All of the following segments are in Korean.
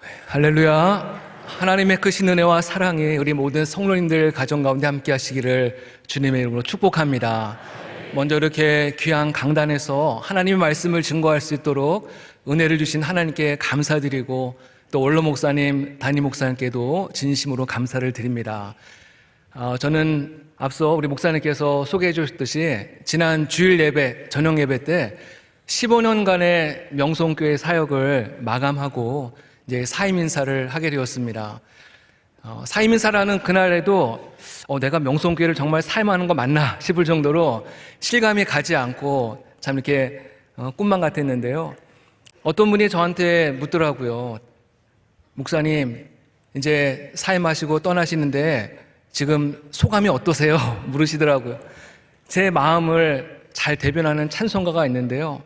할렐루야. 하나님의 크신 은혜와 사랑이 우리 모든 성도님들 가정 가운데 함께 하시기를 주님의 이름으로 축복합니다. 먼저 이렇게 귀한 강단에서 하나님의 말씀을 증거할 수 있도록 은혜를 주신 하나님께 감사드리고 또 원로 목사님, 담임 목사님께도 진심으로 감사를 드립니다. 저는 앞서 우리 목사님께서 소개해 주셨듯이 지난 주일 예배, 저녁 예배 때 15년간의 명성교회 사역을 마감하고 이제 사임 인사를 하게 되었습니다. 사임 인사라는 그날에도 내가 명성교회를 정말 사임하는 거 맞나 싶을 정도로 실감이 가지 않고 참 이렇게 꿈만 같았는데요. 어떤 분이 저한테 묻더라고요. 목사님, 이제 사임하시고 떠나시는데 지금 소감이 어떠세요? 물으시더라고요. 제 마음을 잘 대변하는 찬송가가 있는데요.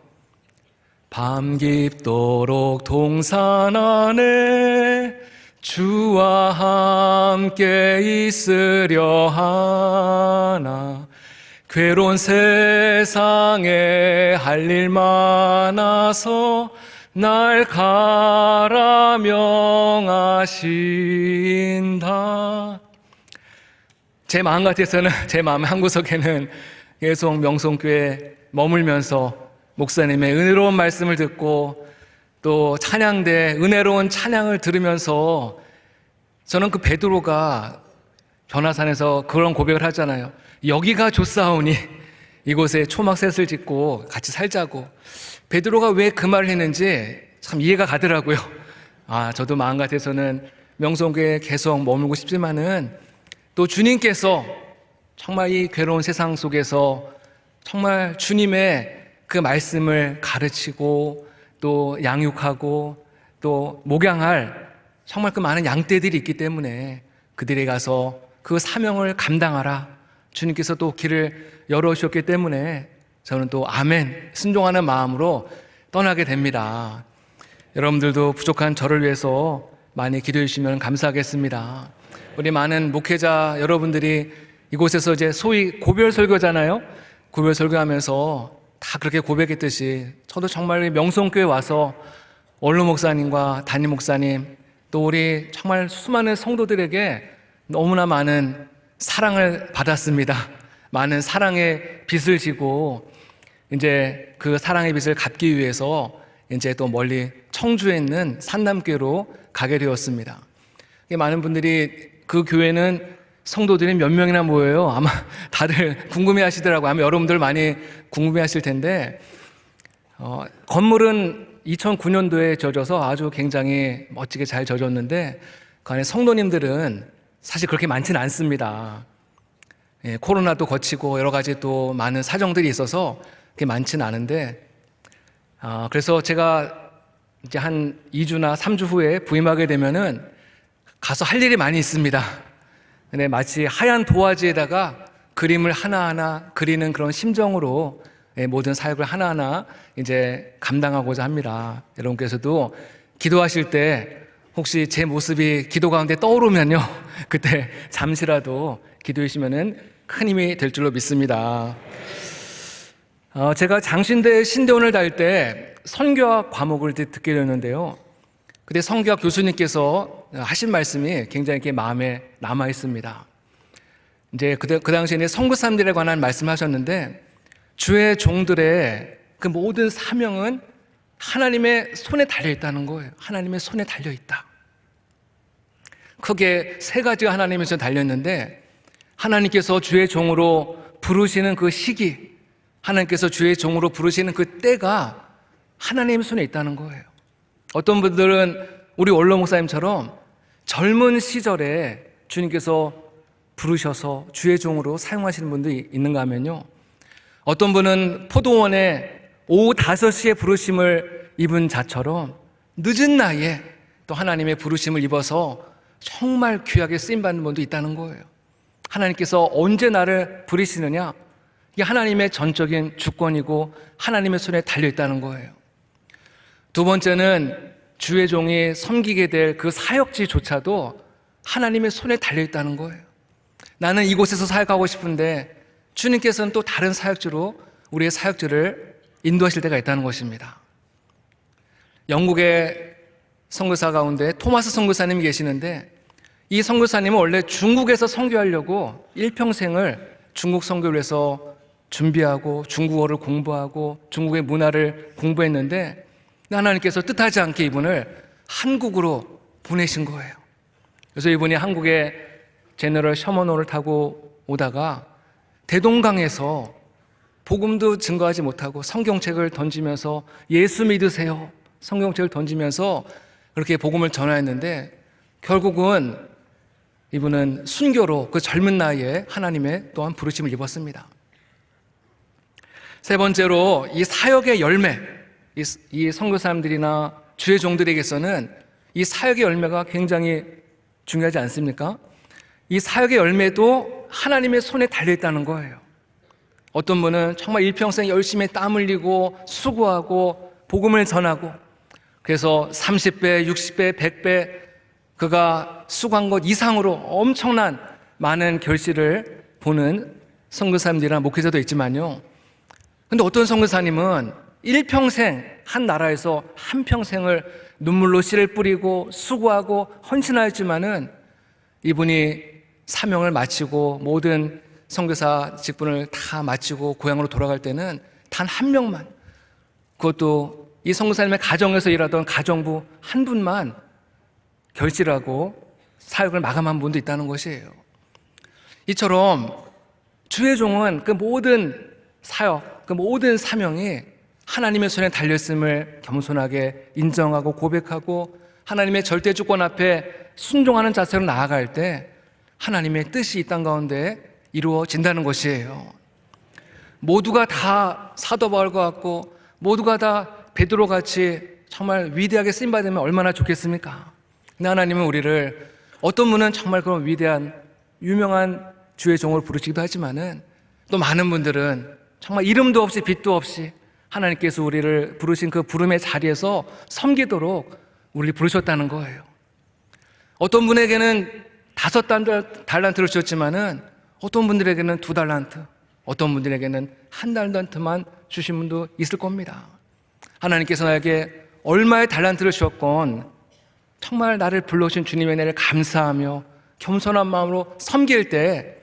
밤 깊도록 동산 안에 주와 함께 있으려 하나 괴로운 세상에 할 일 많아서 날 가라 명하신다. 제 마음 같아서는 제 마음 한구석에는 계속 명성교회 머물면서 목사님의 은혜로운 말씀을 듣고 또 찬양대 은혜로운 찬양을 들으면서 저는 그 베드로가 변화산에서 그런 고백을 하잖아요. 여기가 좋사오니 이곳에 초막셋을 짓고 같이 살자고. 베드로가 왜 그 말을 했는지 참 이해가 가더라고요. 저도 마음 같아서는 명성교회에 계속 머물고 싶지만은 또 주님께서 정말 이 괴로운 세상 속에서 정말 주님의 그 말씀을 가르치고 또 양육하고 또 목양할 정말 그 많은 양떼들이 있기 때문에 그들에 가서 그 사명을 감당하라. 주님께서 또 길을 열어주셨기 때문에 저는 또 아멘 순종하는 마음으로 떠나게 됩니다. 여러분들도 부족한 저를 위해서 많이 기도해 주시면 감사하겠습니다. 우리 많은 목회자 여러분들이 이곳에서 이제 소위 고별 설교잖아요. 고별 설교하면서 다 그렇게 고백했듯이 저도 정말 명성교회 와서 원로 목사님과 담임 목사님 또 우리 정말 수많은 성도들에게 너무나 많은 사랑을 받았습니다. 많은 사랑의 빚을 지고 이제 그 사랑의 빚을 갚기 위해서 이제 또 멀리 청주에 있는 산남교회로 가게 되었습니다. 많은 분들이 그 교회는 성도들이 몇 명이나 모여요. 아마 다들 궁금해 하시더라고요. 아마 여러분들 많이 궁금해 하실 텐데 건물은 2009년도에 져져서 아주 굉장히 멋지게 잘 져졌는데 그 안에 성도님들은 사실 그렇게 많지는 않습니다. 코로나도 거치고 여러 가지 또 많은 사정들이 있어서 그렇게 많지는 않은데 그래서 제가 이제 한 2주나 3주 후에 부임하게 되면은 가서 할 일이 많이 있습니다. 근데 마치 하얀 도화지에다가 그림을 하나하나 그리는 그런 심정으로 모든 사역을 하나하나 이제 감당하고자 합니다. 여러분께서도 기도하실 때 혹시 제 모습이 기도 가운데 떠오르면요, 그때 잠시라도 기도해 주시면은 큰 힘이 될 줄로 믿습니다. 제가 장신대 신대원을 다닐 때 선교학 과목을 듣게 되었는데요. 그때 선교학 교수님께서 하신 말씀이 굉장히 이렇게 마음에 남아 있습니다. 이제 그 당시에는 선교사님들에 관한 말씀하셨는데 주의 종들의 그 모든 사명은 하나님의 손에 달려 있다는 거예요. 하나님의 손에 달려 있다. 크게 세 가지가 하나님의 손에 달려 있는데 하나님께서 주의 종으로 부르시는 그 시기, 하나님께서 주의 종으로 부르시는 그 때가 하나님의 손에 있다는 거예요. 어떤 분들은 우리 원로 목사님처럼 젊은 시절에 주님께서 부르셔서 주의 종으로 사용하시는 분들이 있는가 하면요, 어떤 분은 포도원에 오후 5시에 부르심을 입은 자처럼 늦은 나이에 또 하나님의 부르심을 입어서 정말 귀하게 쓰임받는 분도 있다는 거예요. 하나님께서 언제 나를 부르시느냐, 이게 하나님의 전적인 주권이고 하나님의 손에 달려있다는 거예요. 두 번째는 주의 종이 섬기게 될 그 사역지조차도 하나님의 손에 달려있다는 거예요. 나는 이곳에서 사역하고 싶은데 주님께서는 또 다른 사역지로 우리의 사역지를 인도하실 때가 있다는 것입니다. 영국의 선교사 가운데 토마스 선교사님이 계시는데, 이 선교사님은 원래 중국에서 선교하려고 일평생을 중국 선교를 위해서 준비하고 중국어를 공부하고 중국의 문화를 공부했는데, 하나님께서 뜻하지 않게 이분을 한국으로 보내신 거예요. 그래서 이분이 한국에 제너럴 셔먼호를 타고 오다가 대동강에서 복음도 증거하지 못하고 성경책을 던지면서 예수 믿으세요, 성경책을 던지면서 그렇게 복음을 전하였는데, 결국은 이분은 순교로 그 젊은 나이에 하나님의 또한 부르심을 입었습니다. 세 번째로, 이 사역의 열매, 이 선교사님들이나 주의 종들에게서는 이 사역의 열매가 굉장히 중요하지 않습니까? 이 사역의 열매도 하나님의 손에 달려있다는 거예요. 어떤 분은 정말 일평생 열심히 땀 흘리고 수고하고 복음을 전하고, 그래서 30배, 60배, 100배 그가 수고한 것 이상으로 엄청난 많은 결실을 보는 선교사님들이나 목회자도 있지만요, 근데 어떤 선교사님은 일평생 한 나라에서 한평생을 눈물로 씨를 뿌리고 수고하고 헌신하였지만은 이분이 사명을 마치고 모든 선교사 직분을 다 마치고 고향으로 돌아갈 때는 단 한 명만, 그것도 이 선교사님의 가정에서 일하던 가정부 한 분만 결실하고 사역을 마감한 분도 있다는 것이에요. 이처럼 주의 종은 그 모든 사역, 그 모든 사명이 하나님의 손에 달렸음을 겸손하게 인정하고 고백하고 하나님의 절대 주권 앞에 순종하는 자세로 나아갈 때 하나님의 뜻이 이 땅 가운데 이루어진다는 것이에요. 모두가 다 사도 바울과 같고 모두가 다 베드로 같이 정말 위대하게 쓰임받으면 얼마나 좋겠습니까? 근데 하나님은 우리를, 어떤 분은 정말 그런 위대한 유명한 주의 종으로 부르시기도 하지만은 또 많은 분들은 정말 이름도 없이 빛도 없이 하나님께서 우리를 부르신 그 부름의 자리에서 섬기도록 우리를 부르셨다는 거예요. 어떤 분에게는 5달란트를 주셨지만은 어떤 분들에게는 2달란트, 어떤 분들에게는 1달란트만 주신 분도 있을 겁니다. 하나님께서 나에게 얼마의 달란트를 주셨건 정말 나를 불러오신 주님의 은혜를 감사하며 겸손한 마음으로 섬길 때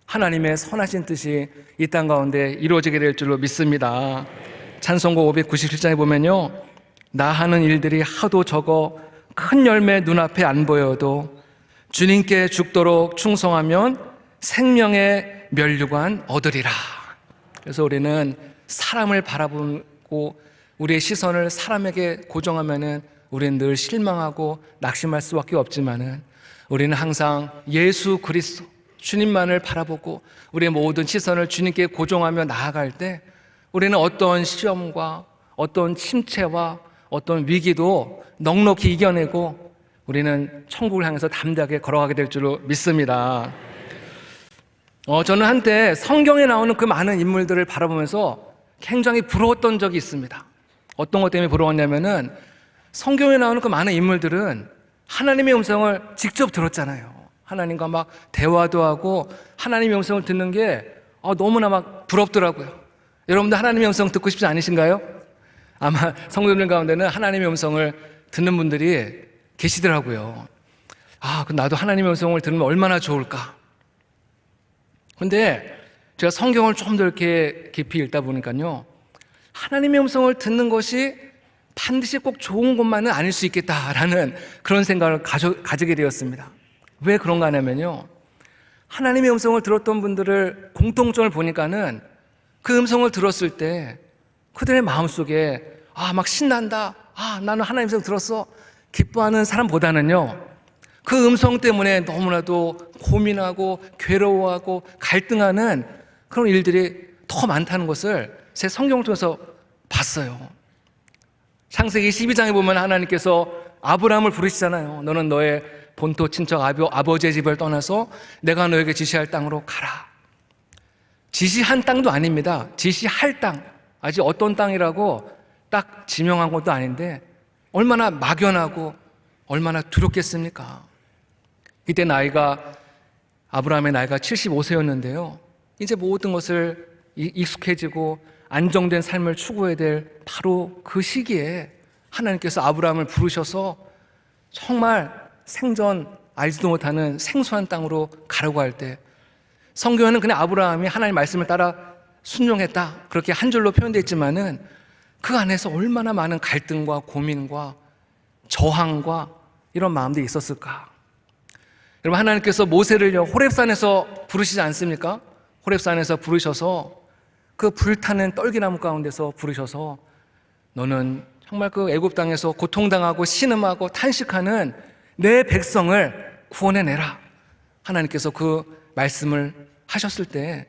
하나님의 선하신 뜻이 이 땅 가운데 이루어지게 될 줄로 믿습니다. 찬송곡 597장에 보면요, 나 하는 일들이 하도 적어 큰 열매 눈앞에 안 보여도 주님께 죽도록 충성하면 생명의 면류관 얻으리라. 그래서 우리는 사람을 바라보고 우리의 시선을 사람에게 고정하면은 우리는 늘 실망하고 낙심할 수밖에 없지만은 우리는 항상 예수 그리스도 주님만을 바라보고 우리의 모든 시선을 주님께 고정하며 나아갈 때 우리는 어떤 시험과 어떤 침체와 어떤 위기도 넉넉히 이겨내고 우리는 천국을 향해서 담대하게 걸어가게 될 줄로 믿습니다. 저는 한때 성경에 나오는 그 많은 인물들을 바라보면서 굉장히 부러웠던 적이 있습니다. 어떤 것 때문에 부러웠냐면은 성경에 나오는 그 많은 인물들은 하나님의 음성을 직접 들었잖아요. 하나님과 막 대화도 하고 하나님의 음성을 듣는 게 너무나 막 부럽더라고요. 여러분들 하나님의 음성 듣고 싶지 않으신가요? 아마 성도들 가운데는 하나님의 음성을 듣는 분들이 계시더라고요. 그럼 나도 하나님의 음성을 들으면 얼마나 좋을까? 근데 제가 성경을 좀 더 이렇게 깊이 읽다 보니까요, 하나님의 음성을 듣는 것이 반드시 꼭 좋은 것만은 아닐 수 있겠다라는 그런 생각을 가지게 되었습니다. 왜 그런가 하냐면요, 하나님의 음성을 들었던 분들을 공통점을 보니까는 그 음성을 들었을 때 그들의 마음속에 막 신난다, 나는 하나님의 음성 들었어, 기뻐하는 사람보다는요, 그 음성 때문에 너무나도 고민하고 괴로워하고 갈등하는 그런 일들이 더 많다는 것을 제 성경을 통해서 봤어요. 창세기 12장에 보면 하나님께서 아브라함을 부르시잖아요. 너는 너의 본토 친척 아버지의 집을 떠나서 내가 너에게 지시할 땅으로 가라. 지시한 땅도 아닙니다. 지시할 땅, 아직 어떤 땅이라고 딱 지명한 것도 아닌데 얼마나 막연하고 얼마나 두렵겠습니까? 이때 아브라함의 나이가 75세였는데요. 이제 모든 것을 익숙해지고 안정된 삶을 추구해야 될 바로 그 시기에 하나님께서 아브라함을 부르셔서 정말 생전 알지도 못하는 생소한 땅으로 가려고 할 때, 성경에는 그냥 아브라함이 하나님의 말씀을 따라 순종했다 그렇게 한 줄로 표현되어 있지만은 그 안에서 얼마나 많은 갈등과 고민과 저항과 이런 마음들이 있었을까. 여러분, 하나님께서 모세를요 호렙산에서 부르시지 않습니까? 호렙산에서 부르셔서 그 불타는 떨기나무 가운데서 부르셔서 너는 정말 그 애굽 땅에서 고통당하고 신음하고 탄식하는 내 백성을 구원해내라. 하나님께서 그 말씀을 하셨을 때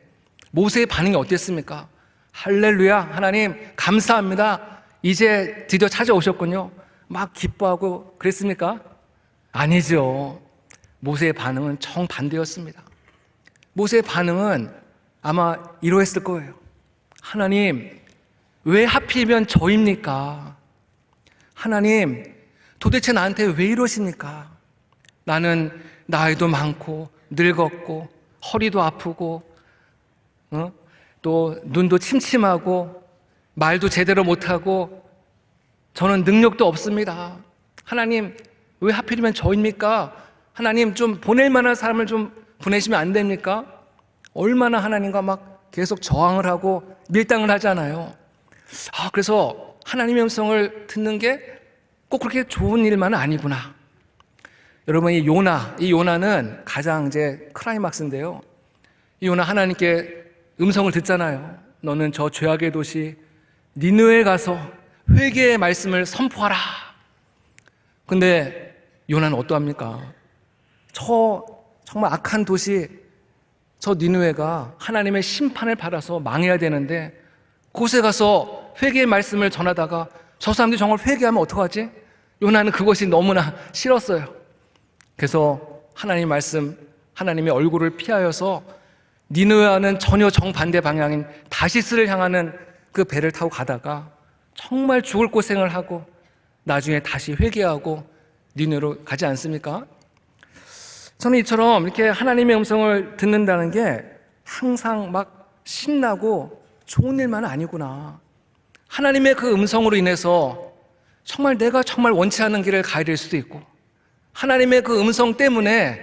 모세의 반응이 어땠습니까? 할렐루야, 하나님 감사합니다, 이제 드디어 찾아오셨군요. 막 기뻐하고 그랬습니까? 아니죠. 모세의 반응은 정반대였습니다. 모세의 반응은 아마 이러했을 거예요. 하나님, 왜 하필이면 저입니까? 하나님, 도대체 나한테 왜 이러십니까? 나는 나이도 많고 늙었고 허리도 아프고 또 눈도 침침하고 말도 제대로 못하고 저는 능력도 없습니다. 하나님, 왜 하필이면 저입니까? 하나님, 좀 보낼 만한 사람을 좀 보내시면 안 됩니까? 얼마나 하나님과 막 계속 저항을 하고 밀당을 하잖아요. 그래서 하나님의 음성을 듣는 게 꼭 그렇게 좋은 일만은 아니구나. 여러분, 이 요나는 가장 이제 클라이막스인데요. 이 요나 하나님께 음성을 듣잖아요. 너는 저 죄악의 도시 니느웨에 가서 회개의 말씀을 선포하라. 근데 요나는 어떠합니까? 저 정말 악한 도시, 저 니느웨가 하나님의 심판을 받아서 망해야 되는데 곳에 가서 회개의 말씀을 전하다가 저 사람들이 정말 회개하면 어떡하지? 요나는 그것이 너무나 싫었어요. 그래서 하나님 말씀, 하나님의 얼굴을 피하여서 니느웨와는 전혀 정반대 방향인 다시스를 향하는 그 배를 타고 가다가 정말 죽을 고생을 하고 나중에 다시 회개하고 니느웨로 가지 않습니까? 저는 이처럼 이렇게 하나님의 음성을 듣는다는 게 항상 막 신나고 좋은 일만은 아니구나. 하나님의 그 음성으로 인해서 정말 내가 정말 원치 않는 길을 가야 될 수도 있고, 하나님의 그 음성 때문에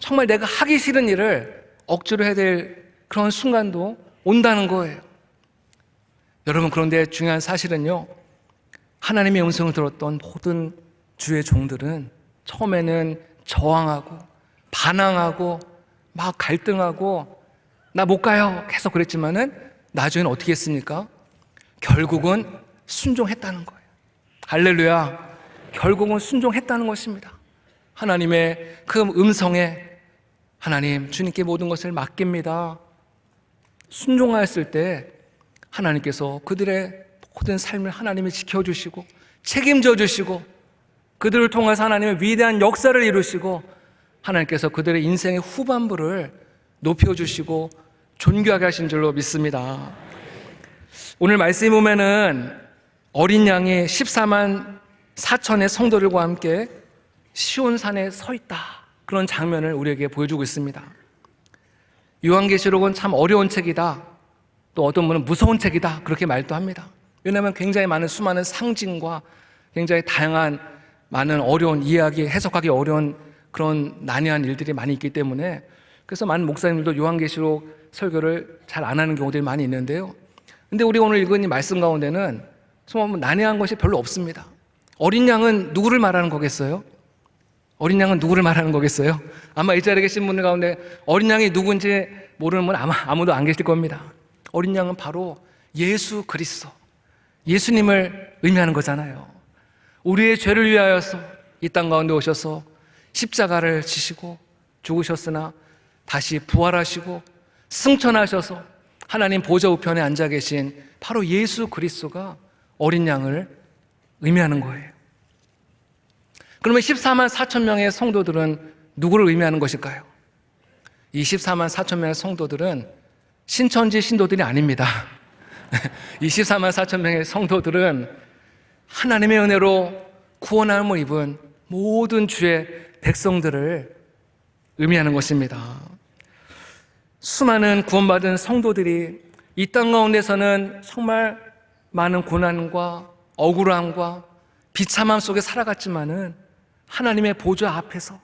정말 내가 하기 싫은 일을 억지로 해야 될 그런 순간도 온다는 거예요. 여러분, 그런데 중요한 사실은요, 하나님의 음성을 들었던 모든 주의 종들은 처음에는 저항하고 반항하고 막 갈등하고 나 못 가요 계속 그랬지만은 나중에는 어떻게 했습니까? 결국은 순종했다는 거예요. 할렐루야. 결국은 순종했다는 것입니다. 하나님의 그 음성에 하나님, 주님께 모든 것을 맡깁니다. 순종하였을 때 하나님께서 그들의 모든 삶을 하나님이 지켜주시고 책임져 주시고 그들을 통해서 하나님의 위대한 역사를 이루시고 하나님께서 그들의 인생의 후반부를 높여주시고 존귀하게 하신 줄로 믿습니다. 오늘 말씀에 보면은 어린 양이 14만 4천의 성도들과 함께 시온산에 서 있다, 그런 장면을 우리에게 보여주고 있습니다. 요한계시록은 참 어려운 책이다, 또 어떤 분은 무서운 책이다 그렇게 말도 합니다. 왜냐하면 굉장히 많은 수많은 상징과 굉장히 다양한 많은 어려운 이해하기, 해석하기 어려운 그런 난해한 일들이 많이 있기 때문에 그래서 많은 목사님들도 요한계시록 설교를 잘 안 하는 경우들이 많이 있는데요. 근데 우리 오늘 읽은 이 말씀 가운데는 정말 난해한 것이 별로 없습니다. 어린 양은 누구를 말하는 거겠어요? 어린 양은 누구를 말하는 거겠어요? 아마 이 자리에 계신 분들 가운데 어린 양이 누군지 모르는 분 아마 아무도 안 계실 겁니다. 어린 양은 바로 예수 그리스도, 예수님을 의미하는 거잖아요. 우리의 죄를 위하여서 이 땅 가운데 오셔서 십자가를 지시고 죽으셨으나 다시 부활하시고 승천하셔서 하나님 보좌 우편에 앉아 계신 바로 예수 그리스도가 어린 양을 의미하는 거예요. 그러면 14만 4천 명의 성도들은 누구를 의미하는 것일까요? 이 14만 4천 명의 성도들은 신천지 신도들이 아닙니다. 이 14만 4천 명의 성도들은 하나님의 은혜로 구원함을 입은 모든 주의 백성들을 의미하는 것입니다. 수많은 구원받은 성도들이 이 땅 가운데서는 정말 많은 고난과 억울함과 비참함 속에 살아갔지만은 하나님의 보좌 앞에서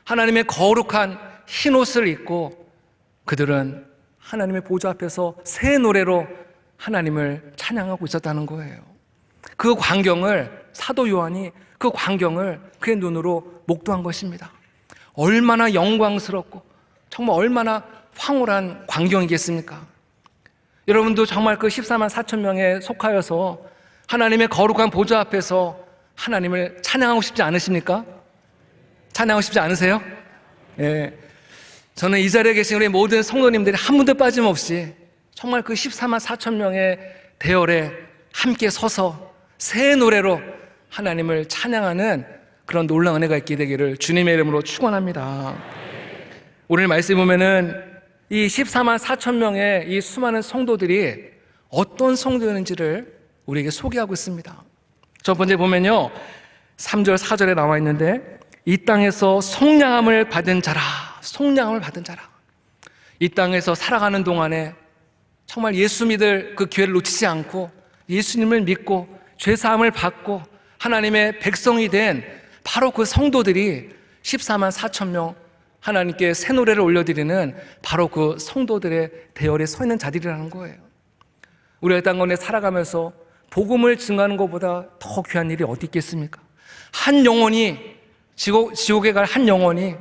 하나님의 거룩한 흰 옷을 입고 그들은 하나님의 보좌 앞에서 새 노래로 하나님을 찬양하고 있었다는 거예요. 그 광경을 사도 요한이 그 광경을 그의 눈으로 목도한 것입니다. 얼마나 영광스럽고 정말 얼마나 황홀한 광경이겠습니까? 여러분도 정말 그 14만 4천 명에 속하여서 하나님의 거룩한 보좌 앞에서 하나님을 찬양하고 싶지 않으십니까? 찬양하고 싶지 않으세요? 예. 저는 이 자리에 계신 우리 모든 성도님들이 한 분도 빠짐없이 정말 그 14만 4천 명의 대열에 함께 서서 새 노래로 하나님을 찬양하는 그런 놀라운 은혜가 있게 되기를 주님의 이름으로 축원합니다. 오늘 말씀 보면은 이 14만 4천 명의 이 수많은 성도들이 어떤 성도였는지를 우리에게 소개하고 있습니다. 첫 번째 보면요, 3절 4절에 나와 있는데 이 땅에서 속량함을 받은 자라, 속량함을 받은 자라. 이 땅에서 살아가는 동안에 정말 예수 믿을 그 기회를 놓치지 않고 예수님을 믿고 죄사함을 받고 하나님의 백성이 된 바로 그 성도들이 14만 4천 명 하나님께 새 노래를 올려드리는 바로 그 성도들의 대열에 서 있는 자들이라는 거예요. 우리가 이 땅 가운데 살아가면서 복음을 증거하는 것보다 더 귀한 일이 어디 있겠습니까? 한 영혼이 지옥에 갈 한 영혼이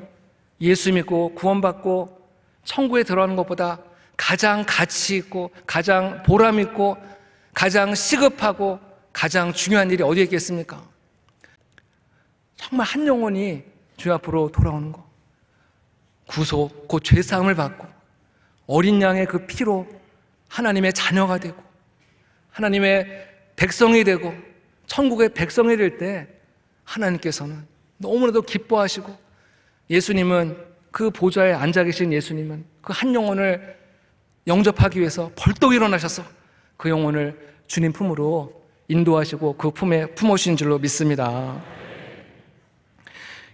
예수 믿고 구원받고 천국에 들어가는 것보다 가장 가치 있고 가장 보람 있고 가장 시급하고 가장 중요한 일이 어디에 있겠습니까? 정말 한 영혼이 주 앞으로 돌아오는 것, 구속, 곧 죄사함을 받고 어린 양의 그 피로 하나님의 자녀가 되고 하나님의 백성이 되고 천국의 백성이 될 때 하나님께서는 너무나도 기뻐하시고 예수님은 그 보좌에 앉아 계신 예수님은 그 한 영혼을 영접하기 위해서 벌떡 일어나셔서 그 영혼을 주님 품으로 인도하시고 그 품에 품으신 줄로 믿습니다.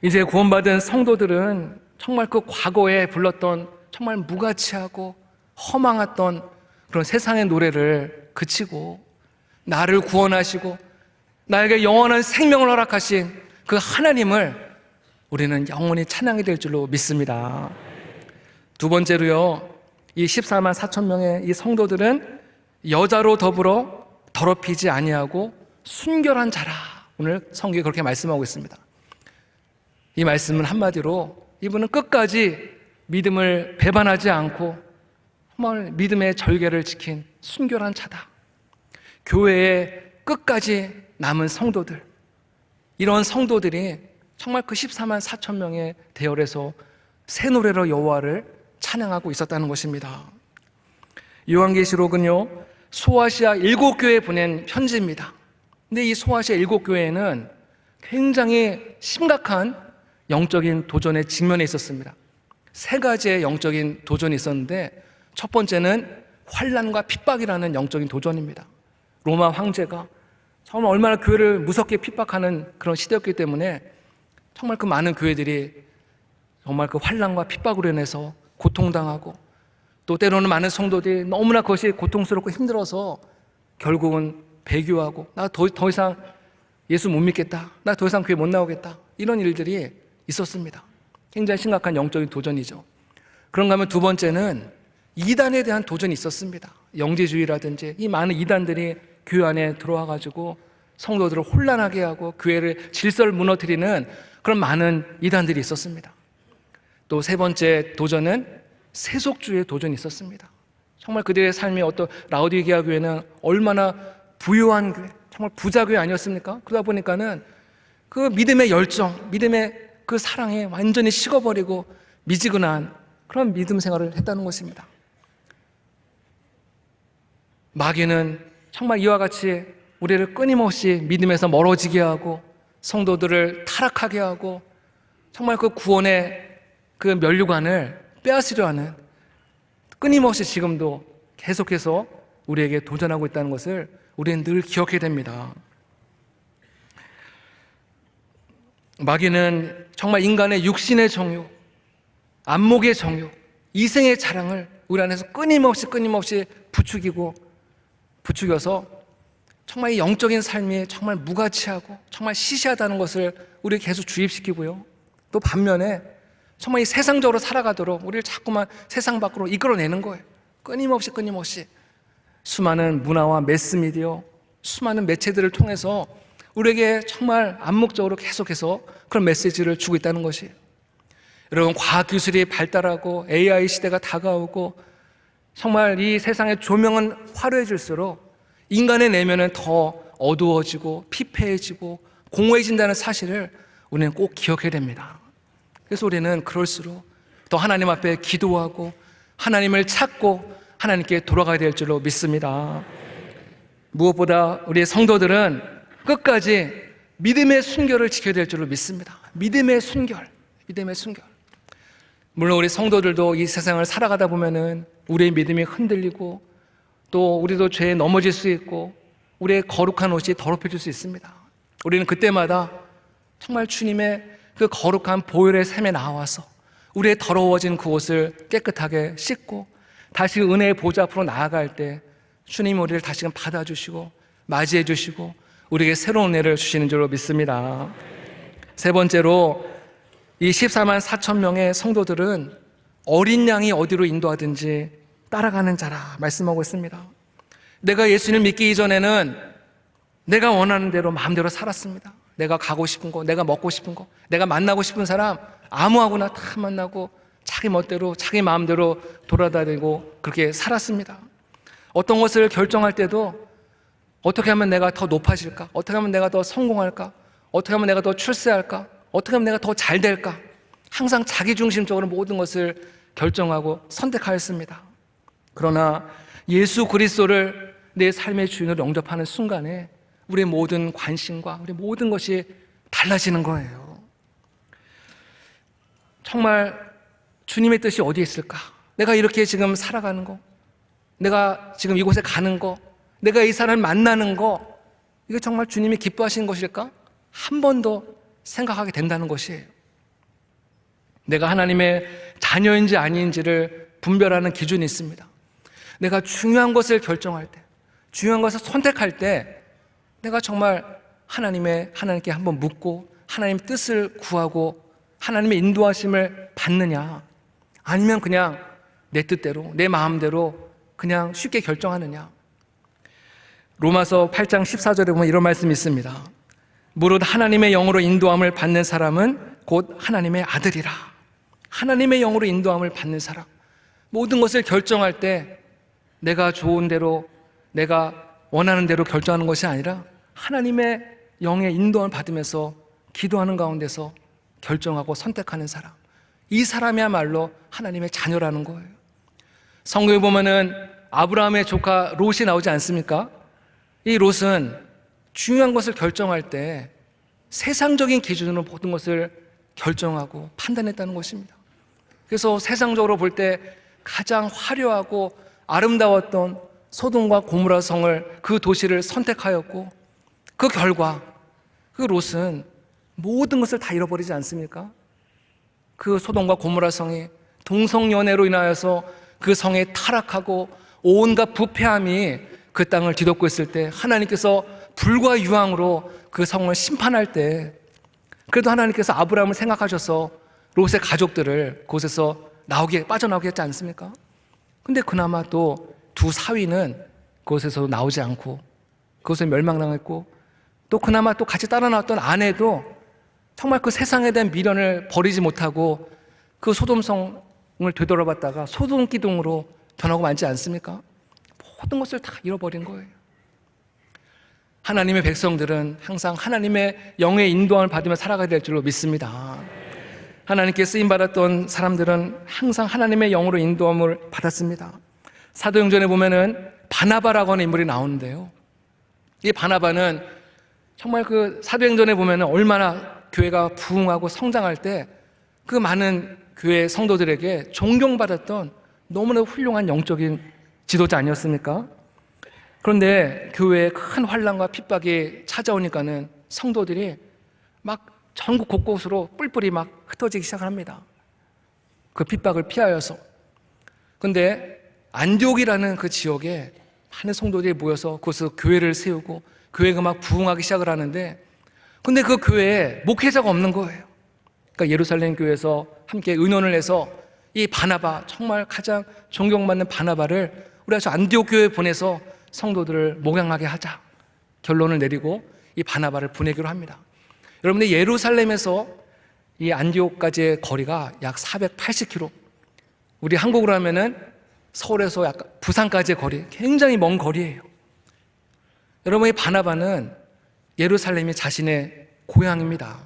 이제 구원받은 성도들은 정말 그 과거에 불렀던 정말 무가치하고 허망했던 그런 세상의 노래를 그치고 나를 구원하시고 나에게 영원한 생명을 허락하신 그 하나님을 우리는 영원히 찬양이 될 줄로 믿습니다. 두 번째로요, 이 14만 4천 명의 이 성도들은 여자로 더불어 더럽히지 아니하고 순결한 자라. 오늘 성경이 그렇게 말씀하고 있습니다. 이 말씀은 한마디로 이분은 끝까지 믿음을 배반하지 않고 정말 믿음의 절개를 지킨 순결한 자다. 교회에 끝까지 남은 성도들, 이런 성도들이 정말 그 14만 4천 명의 대열에서 새 노래로 여호와를 찬양하고 있었다는 것입니다. 요한계시록은요, 소아시아 7교회에 보낸 편지입니다. 근데 이 소아시아 7교회에는 굉장히 심각한 영적인 도전에 직면해 있었습니다. 세 가지의 영적인 도전이 있었는데 첫 번째는 환난과 핍박이라는 영적인 도전입니다. 로마 황제가 정말 얼마나 교회를 무섭게 핍박하는 그런 시대였기 때문에 정말 그 많은 교회들이 정말 그 환난과 핍박으로 인해서 고통당하고 또 때로는 많은 성도들이 너무나 그것이 고통스럽고 힘들어서 결국은 배교하고 나 더 이상 예수 못 믿겠다, 나 더 이상 교회 못 나오겠다, 이런 일들이 있었습니다. 굉장히 심각한 영적인 도전이죠. 그런가 하면 두 번째는 이단에 대한 도전이 있었습니다. 영지주의라든지 이 많은 이단들이 교회 안에 들어와가지고 성도들을 혼란하게 하고 교회를 질서를 무너뜨리는 그런 많은 이단들이 있었습니다. 또 세 번째 도전은 세속주의의 도전이 있었습니다. 정말 그들의 삶이 어떤 라오디게아 교회는 얼마나 부유한 교회, 정말 부자 교회 아니었습니까? 그러다 보니까는 그 믿음의 열정, 믿음의 그 사랑에 완전히 식어버리고 미지근한 그런 믿음 생활을 했다는 것입니다. 마귀는 정말 이와 같이 우리를 끊임없이 믿음에서 멀어지게 하고 성도들을 타락하게 하고 정말 그 구원의 그 면류관을 빼앗으려 하는, 끊임없이 지금도 계속해서 우리에게 도전하고 있다는 것을 우리는 늘 기억해야 됩니다. 마귀는 정말 인간의 육신의 정욕, 안목의 정욕, 이생의 자랑을 우리 안에서 끊임없이 부추겨서 정말 이 영적인 삶이 정말 무가치하고 정말 시시하다는 것을 우리 계속 주입시키고요. 또 반면에 정말 이 세상적으로 살아가도록 우리를 자꾸만 세상 밖으로 이끌어내는 거예요. 끊임없이 수많은 문화와 매스미디어, 수많은 매체들을 통해서 우리에게 정말 암묵적으로 계속해서 그런 메시지를 주고 있다는 것이에요. 여러분, 과학기술이 발달하고 AI 시대가 다가오고 정말 이 세상의 조명은 화려해질수록 인간의 내면은 더 어두워지고 피폐해지고 공허해진다는 사실을 우리는 꼭 기억해야 됩니다. 그래서 우리는 그럴수록 더 하나님 앞에 기도하고 하나님을 찾고 하나님께 돌아가야 될 줄로 믿습니다. 무엇보다 우리 성도들은 끝까지 믿음의 순결을 지켜야 될 줄로 믿습니다. 믿음의 순결. 물론 우리 성도들도 이 세상을 살아가다 보면은 우리의 믿음이 흔들리고 또 우리도 죄에 넘어질 수 있고 우리의 거룩한 옷이 더럽혀질 수 있습니다. 우리는 그때마다 정말 주님의 그 거룩한 보혈의 샘에 나와서 우리의 더러워진 그 옷을 깨끗하게 씻고 다시 은혜의 보좌 앞으로 나아갈 때 주님이 우리를 다시금 받아주시고 맞이해 주시고 우리에게 새로운 은혜를 주시는 줄로 믿습니다. 세 번째로 이 14만 4천 명의 성도들은 어린 양이 어디로 인도하든지 따라가는 자라 말씀하고 있습니다. 내가 예수님을 믿기 이전에는 내가 원하는 대로 마음대로 살았습니다. 내가 가고 싶은 거, 내가 먹고 싶은 거, 내가 만나고 싶은 사람 아무하고나 다 만나고 자기 멋대로 자기 마음대로 돌아다니고 그렇게 살았습니다. 어떤 것을 결정할 때도 어떻게 하면 내가 더 높아질까? 어떻게 하면 내가 더 성공할까? 어떻게 하면 내가 더 출세할까? 어떻게 하면 내가 더 잘 될까? 항상 자기중심적으로 모든 것을 결정하고 선택하였습니다. 그러나 예수 그리스도를 내 삶의 주인으로 영접하는 순간에 우리의 모든 관심과 우리 모든 것이 달라지는 거예요. 정말 주님의 뜻이 어디에 있을까? 내가 이렇게 지금 살아가는 거, 내가 지금 이곳에 가는 거, 내가 이 사람을 만나는 거, 이게 정말 주님이 기뻐하시는 것일까? 한 번 더 생각하게 된다는 것이에요. 내가 하나님의 자녀인지 아닌지를 분별하는 기준이 있습니다. 내가 중요한 것을 결정할 때, 중요한 것을 선택할 때 내가 정말 하나님께 한번 묻고 하나님 뜻을 구하고 하나님의 인도하심을 받느냐, 아니면 그냥 내 뜻대로 내 마음대로 그냥 쉽게 결정하느냐. 로마서 8장 14절에 보면 이런 말씀이 있습니다. 무릇 하나님의 영으로 인도함을 받는 사람은 곧 하나님의 아들이라. 하나님의 영으로 인도함을 받는 사람, 모든 것을 결정할 때 내가 좋은 대로 내가 원하는 대로 결정하는 것이 아니라 하나님의 영의 인도함을 받으면서 기도하는 가운데서 결정하고 선택하는 사람, 이 사람이야말로 하나님의 자녀라는 거예요. 성경에 보면은 아브라함의 조카 롯이 나오지 않습니까? 이 롯은 중요한 것을 결정할 때 세상적인 기준으로 모든 것을 결정하고 판단했다는 것입니다. 그래서 세상적으로 볼 때 가장 화려하고 아름다웠던 소돔과 고모라 성을, 그 도시를 선택하였고, 그 결과 그 롯은 모든 것을 다 잃어버리지 않습니까? 그 소돔과 고모라 성이 동성연애로 인하여서 그 성에 타락하고 온갖 부패함이 그 땅을 뒤덮고 있을 때 하나님께서 불과 유황으로 그 성을 심판할 때 그래도 하나님께서 아브라함을 생각하셔서 롯의 가족들을 그곳에서 빠져나오게 했지 않습니까? 근데 그나마 또 두 사위는 그곳에서 나오지 않고 그곳에 멸망당했고, 또 그나마 또 같이 따라 나왔던 아내도 정말 그 세상에 대한 미련을 버리지 못하고 그 소돔성을 되돌아봤다가 소돔 기둥으로 변하고 말지 않습니까? 모든 것을 다 잃어버린 거예요. 하나님의 백성들은 항상 하나님의 영의 인도함을 받으며 살아가야 될 줄로 믿습니다. 하나님께 쓰임받았던 사람들은 항상 하나님의 영으로 인도함을 받았습니다. 사도행전에 보면은 바나바라고 하는 인물이 나오는데요, 이 바나바는 정말 그 사도행전에 보면은 얼마나 교회가 부흥하고 성장할 때 그 많은 교회 성도들에게 존경받았던 너무나 훌륭한 영적인 지도자 아니었습니까? 그런데 교회에 큰 환난과 핍박이 찾아오니까는 성도들이 막 전국 곳곳으로 뿔뿔이 막 흩어지기 시작합니다. 그 핍박을 피하여서. 그런데 안디옥이라는 그 지역에 많은 성도들이 모여서 그곳에서 교회를 세우고 교회가 막 부흥하기 시작을 하는데, 근데 그 교회에 목회자가 없는 거예요. 그러니까 예루살렘 교회에서 함께 의논을 해서 이 바나바, 정말 가장 존경받는 바나바를 우리가 저 안디옥 교회에 보내서 성도들을 목양하게 하자 결론을 내리고 이 바나바를 보내기로 합니다. 여러분들 예루살렘에서 이 안디옥까지의 거리가 약 480km, 우리 한국으로 하면은 서울에서 약간 부산까지의 거리, 굉장히 먼 거리예요. 여러분, 이 바나바는 예루살렘이 자신의 고향입니다.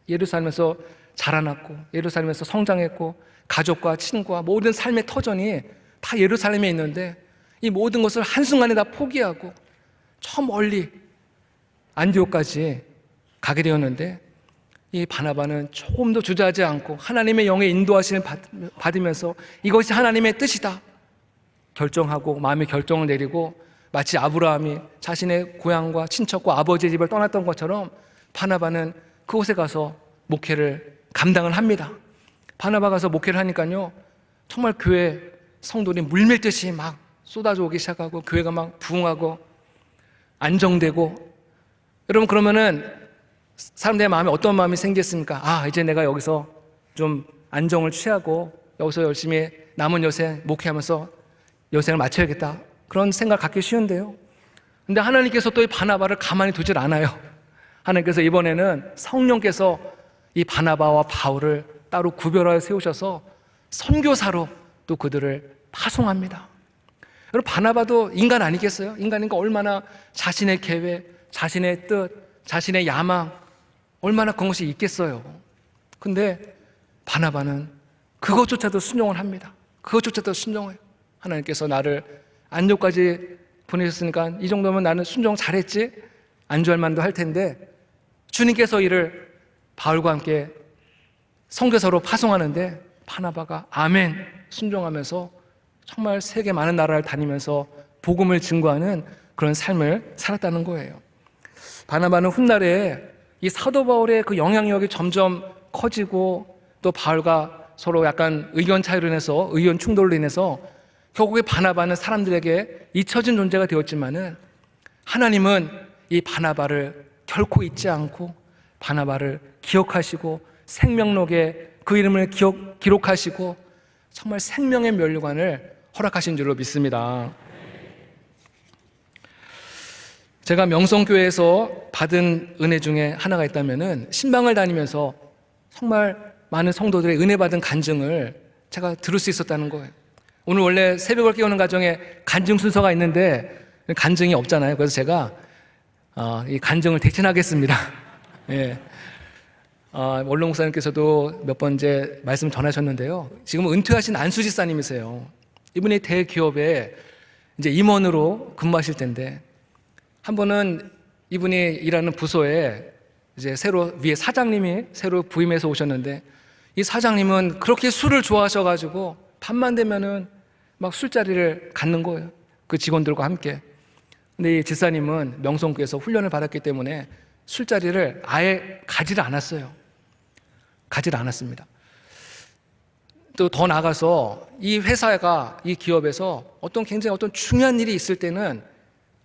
예루살렘에서 자라났고 예루살렘에서 성장했고 가족과 친구와 모든 삶의 터전이 다 예루살렘에 있는데 이 모든 것을 한순간에 다 포기하고 저 멀리 안디옥까지 가게 되었는데, 이 바나바는 조금도 주저하지 않고 하나님의 영의 인도하심을 받으면서 이것이 하나님의 뜻이다 결정하고 마음의 결정을 내리고, 마치 아브라함이 자신의 고향과 친척과 아버지의 집을 떠났던 것처럼 바나바는 그곳에 가서 목회를 감당을 합니다. 바나바 가서 목회를 하니까요, 정말 교회 성도들이 물밀듯이 막 쏟아져 오기 시작하고 교회가 막 부흥하고 안정되고. 여러분, 그러면은 사람들의 마음에 어떤 마음이 생겼습니까? 아, 이제 내가 여기서 좀 안정을 취하고 여기서 열심히 남은 여생 목회하면서 여생을 마쳐야겠다, 그런 생각을 갖기 쉬운데요, 근데 하나님께서 또 이 바나바를 가만히 두질 않아요. 하나님께서 이번에는 성령께서 이 바나바와 바울을 따로 구별하여 세우셔서 선교사로 또 그들을 파송합니다. 여러분, 바나바도 인간 아니겠어요? 인간이니까 얼마나 자신의 계획, 자신의 뜻, 자신의 야망, 얼마나 그런 것이 있겠어요. 근데 바나바는 그것조차도 순종을 합니다. 그것조차도 순종해요. 하나님께서 나를 안디옥까지 보내셨으니까 이 정도면 나는 순종 잘했지, 안주할 만도 할 텐데, 주님께서 이를 바울과 함께 선교사로 파송하는데 바나바가 아멘 순종하면서 정말 세계 많은 나라를 다니면서 복음을 증거하는 그런 삶을 살았다는 거예요. 바나바는 훗날에 이 사도 바울의 그 영향력이 점점 커지고 또 바울과 서로 약간 의견 차이로 인해서, 의견 충돌로 인해서 결국에 바나바는 사람들에게 잊혀진 존재가 되었지만은 하나님은 이 바나바를 결코 잊지 않고 바나바를 기억하시고 생명록에 그 이름을 기록하시고 정말 생명의 면류관을 허락하신 줄로 믿습니다. 제가 명성교회에서 받은 은혜 중에 하나가 있다면은 신방을 다니면서 정말 많은 성도들의 은혜 받은 간증을 제가 들을 수 있었다는 거예요. 오늘 원래 새벽을 깨우는 가정에 간증 순서가 있는데 간증이 없잖아요. 그래서 제가 이 간증을 대신하겠습니다. 예. 원로 목사님께서도 몇 번째 말씀 전하셨는데요, 지금 은퇴하신 안수지 사님이세요. 이분이 대기업에 이제 임원으로 근무하실 텐데, 한 번은 이분이 일하는 부서에 이제 새로 위에 사장님이 새로 부임해서 오셨는데, 이 사장님은 그렇게 술을 좋아하셔가지고 밤만 되면은 막 술자리를 갖는 거예요, 그 직원들과 함께. 근데 이 집사님은 명성교에서 훈련을 받았기 때문에 술자리를 아예 가지를 않았어요. 가지를 않았습니다. 또 더 나가서 이 회사가, 이 기업에서 굉장히 어떤 중요한 일이 있을 때는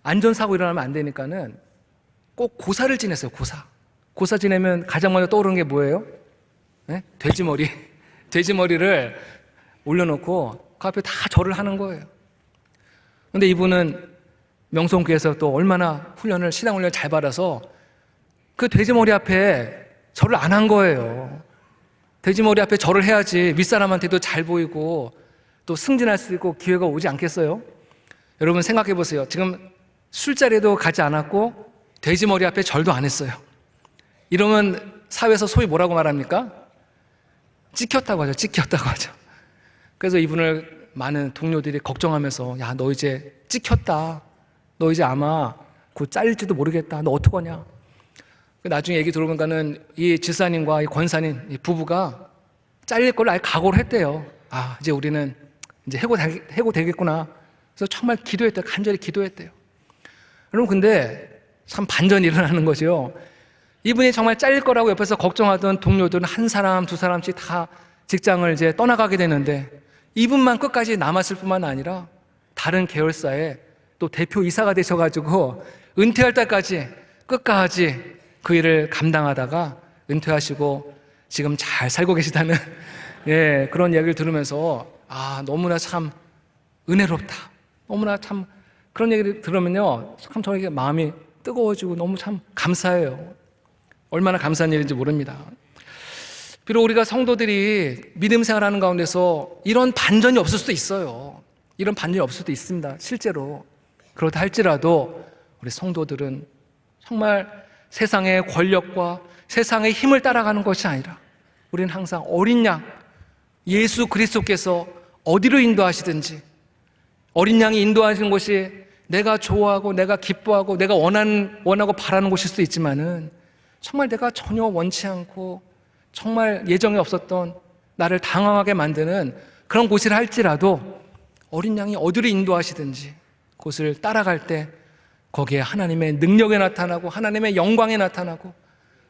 안전사고 일어나면 안 되니까는 꼭 고사를 지냈어요. 고사 지내면 가장 먼저 떠오르는 게 뭐예요? 네? 돼지머리. 돼지머리를 올려놓고 그 앞에 다 절을 하는 거예요. 근데 이분은 명성교에서 또 얼마나 신앙훈련을 잘 받아서 그 돼지머리 앞에 절을 안 한 거예요. 돼지머리 앞에 절을 해야지 윗사람한테도 잘 보이고 또 승진할 수 있고 기회가 오지 않겠어요? 여러분 생각해 보세요. 지금 술자리에도 가지 않았고 돼지머리 앞에 절도 안 했어요. 이러면 사회에서 소위 뭐라고 말합니까? 찍혔다고 하죠. 찍혔다고 하죠. 그래서 이분을 많은 동료들이 걱정하면서, 야, 너 이제 찍혔다, 너 이제 아마 곧 잘릴지도 모르겠다, 너 어떡하냐. 나중에 얘기 들어보니까는 이 집사님과 이 권사님, 이 부부가 잘릴 걸 아예 각오를 했대요. 아, 이제 우리는 이제 해고되겠구나. 그래서 정말 기도했대요. 간절히 기도했대요. 여러분, 근데 참 반전이 일어나는 거죠. 이분이 정말 잘릴 거라고 옆에서 걱정하던 동료들은 한 사람, 두 사람씩 다 직장을 이제 떠나가게 되는데, 이분만 끝까지 남았을 뿐만 아니라 다른 계열사에 또 대표 이사가 되셔가지고 은퇴할 때까지 끝까지 그 일을 감당하다가 은퇴하시고 지금 잘 살고 계시다는 예, 그런 이야기를 들으면서 너무나 참 은혜롭다. 너무나 참 그런 얘기를 들으면요, 참 저에게 마음이 뜨거워지고 너무 참 감사해요. 얼마나 감사한 일인지 모릅니다. 비록 우리가 성도들이 믿음 생활하는 가운데서 이런 반전이 없을 수도 있어요. 이런 반전이 없을 수도 있습니다. 실제로. 그렇다 할지라도 우리 성도들은 정말 세상의 권력과 세상의 힘을 따라가는 것이 아니라 우리는 항상 어린 양, 예수 그리스도께서 어디로 인도하시든지, 어린 양이 인도하시는 곳이 내가 좋아하고 내가 기뻐하고 내가 원하고 바라는 곳일 수도 있지만은 정말 내가 전혀 원치 않고 정말 예정에 없었던 나를 당황하게 만드는 그런 곳이라 할지라도 어린 양이 어디로 인도하시든지 그곳을 따라갈 때 거기에 하나님의 능력이 나타나고 하나님의 영광이 나타나고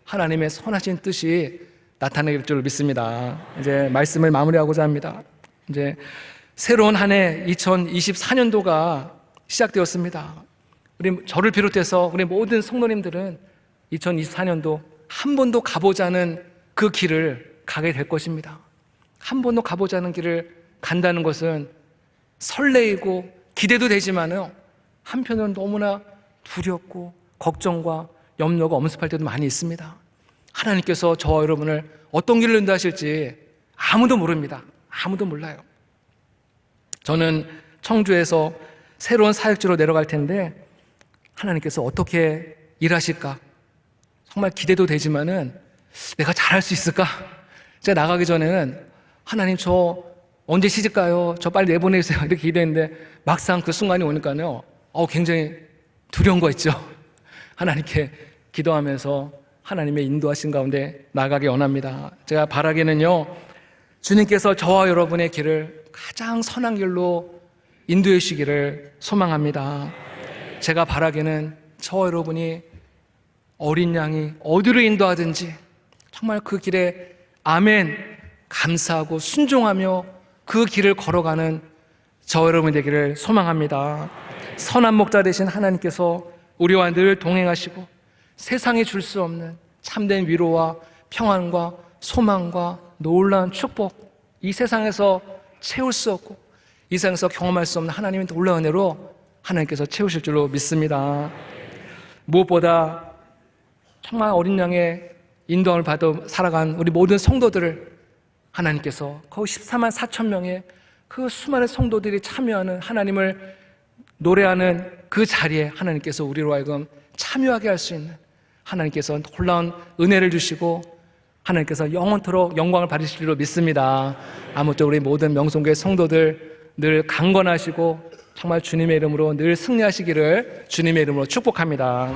하나님의 선하신 뜻이 나타날 줄 믿습니다. 이제 말씀을 마무리하고자 합니다. 이제 새로운 한 해 2024년도가 시작되었습니다. 저를 비롯해서 우리 모든 성도님들은 2024년도 한 번도 가보지 않은 그 길을 가게 될 것입니다. 한 번도 가보지 않은 길을 간다는 것은 설레이고 기대도 되지만은 한편으로는 너무나 두렵고 걱정과 염려가 엄습할 때도 많이 있습니다. 하나님께서 저와 여러분을 어떤 길로 인도하실지 아무도 모릅니다. 아무도 몰라요. 저는 청주에서 새로운 사역지로 내려갈 텐데 하나님께서 어떻게 일하실까 정말 기대도 되지만은 내가 잘할 수 있을까? 제가 나가기 전에는 하나님 저 언제 시집가요? 저 빨리 내보내주세요. 이렇게 기도했는데 막상 그 순간이 오니까요 굉장히 두려운 거 있죠. 하나님께 기도하면서 하나님의 인도하신 가운데 나가기 원합니다. 제가 바라기는요, 주님께서 저와 여러분의 길을 가장 선한 길로 인도해 주시기를 소망합니다. 제가 바라기는 저와 여러분이 어린 양이 어디로 인도하든지 정말 그 길에 아멘 감사하고 순종하며 그 길을 걸어가는 저와 여러분이 되기를 소망합니다. 선한 목자 되신 하나님께서 우리와 늘 동행하시고 세상에 줄 수 없는 참된 위로와 평안과 소망과 놀라운 축복, 이 세상에서 채울 수 없고 이 세상에서 경험할 수 없는 하나님의 놀라운 은혜로 하나님께서 채우실 줄로 믿습니다. 무엇보다 정말 어린 양의 인도함을 받아 살아간 우리 모든 성도들을 하나님께서 거의 14만 4천 명의 그 수많은 성도들이 참여하는 하나님을 노래하는 그 자리에 하나님께서 우리로 하여금 참여하게 할 수 있는 하나님께서 놀라운 은혜를 주시고 하나님께서 영원토록 영광을 받으실 줄로 믿습니다. 아무쪼록 우리 모든 명성교회 성도들 늘 강건하시고 정말 주님의 이름으로 늘 승리하시기를 주님의 이름으로 축복합니다.